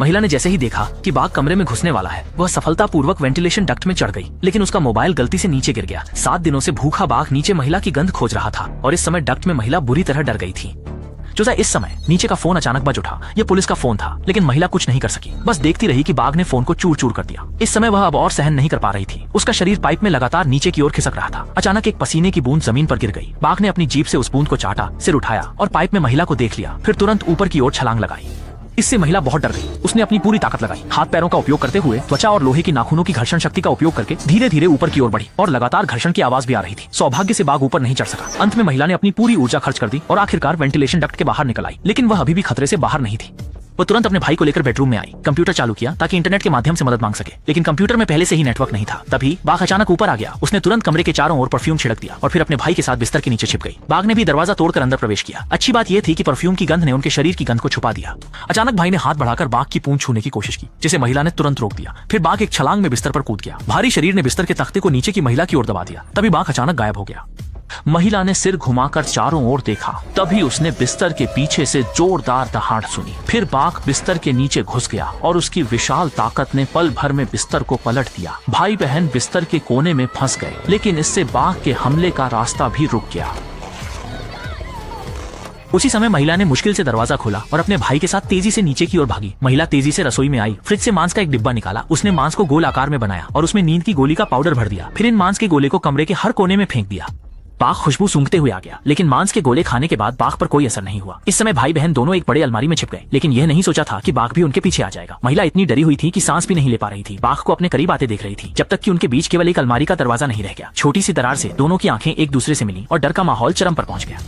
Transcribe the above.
महिला ने जैसे ही देखा कि बाघ कमरे में घुसने वाला है, वह सफलतापूर्वक वेंटिलेशन डक्ट में चढ़ गई, लेकिन उसका मोबाइल गलती से नीचे गिर गया। 7 दिनों से भूखा बाघ नीचे महिला की गंध खोज रहा था और इस समय डक्ट में महिला बुरी तरह डर गई थी। जो इस समय नीचे का फोन अचानक बज उठा। यह पुलिस का फोन था, लेकिन महिला कुछ नहीं कर सकी, बस देखती रही कि बाघ ने फोन को चूर चूर कर दिया। इस समय वह अब और सहन नहीं कर पा रही थी। उसका शरीर पाइप में लगातार नीचे की ओर खिसक रहा था। अचानक एक पसीने की बूंद जमीन पर गिर गई। बाघ ने अपनी जीभ से उस बूंद को चाटा, सिर उठाया और पाइप में महिला को देख लिया, फिर तुरंत ऊपर की ओर छलांग लगाई। इससे महिला बहुत डर गई। उसने अपनी पूरी ताकत लगाई, हाथ पैरों का उपयोग करते हुए त्वचा और लोहे की नाखूनों की घर्षण शक्ति का उपयोग करके धीरे धीरे ऊपर की ओर बढ़ी और लगातार घर्षण की आवाज भी आ रही थी। सौभाग्य से बाघ ऊपर नहीं चढ़ सका। अंत में महिला ने अपनी पूरी ऊर्जा खर्च कर दी और आखिरकार वेंटिलेशन डक्ट के बाहर निकल आई, लेकिन वह अभी भी खतरे से बाहर नहीं थी। वो तुरंत अपने भाई को लेकर बेडरूम में आई, कंप्यूटर चालू किया ताकि इंटरनेट के माध्यम से मदद मांग सके, लेकिन कंप्यूटर में पहले से ही नेटवर्क नहीं था। तभी बाघ अचानक ऊपर आ गया। उसने तुरंत कमरे के चारों ओर परफ्यूम छिड़क दिया और फिर अपने भाई के साथ बिस्तर के नीचे छिप गई। बाघ ने भी दरवाजा तोड़कर अंदर प्रवेश किया। अच्छी बात यह थी कि परफ्यूम की गंध ने उनके शरीर की गंध को छुपा दिया। अचानक भाई ने हाथ बढ़ाकर बाघ की पूंछ छूने की कोशिश की, जिसे महिला ने तुरंत रोक दिया। फिर बाघ एक छलांग में बिस्तर पर कूद गया। भारी शरीर ने बिस्तर के तख्ते को नीचे की महिला की ओर दबा दिया। तभी बाघ अचानक गायब हो गया। महिला ने सिर घुमाकर चारों ओर देखा, तभी उसने बिस्तर के पीछे से जोरदार दहाड़ सुनी। फिर बाघ बिस्तर के नीचे घुस गया और उसकी विशाल ताकत ने पल भर में बिस्तर को पलट दिया। भाई बहन बिस्तर के कोने में फंस गए, लेकिन इससे बाघ के हमले का रास्ता भी रुक गया। उसी समय महिला ने मुश्किल से दरवाजा खोला और अपने भाई के साथ तेजी से नीचे की ओर भागी। महिला तेजी से रसोई में आई, फ्रिज से मांस का एक डिब्बा निकाला। उसने मांस को गोल आकार में बनाया और उसमें नींद की गोली का पाउडर भर दिया। फिर इन मांस के गोले को कमरे के हर कोने में फेंक दिया। बाघ खुशबू सूंघते हुए आ गया, लेकिन मांस के गोले खाने के बाद बाघ पर कोई असर नहीं हुआ। इस समय भाई बहन दोनों एक बड़े अलमारी में छिप गए, लेकिन यह नहीं सोचा था कि बाघ भी उनके पीछे आ जाएगा। महिला इतनी डरी हुई थी कि सांस भी नहीं ले पा रही थी। बाघ को अपने करीब आते देख रही थी, जब तक कि उनके बीच केवल एक अलमारी का दरवाजा नहीं रह गया। छोटी सी दरार से दोनों की आंखें एक दूसरे से मिली और डर का माहौल चरम पर पहुंच गया।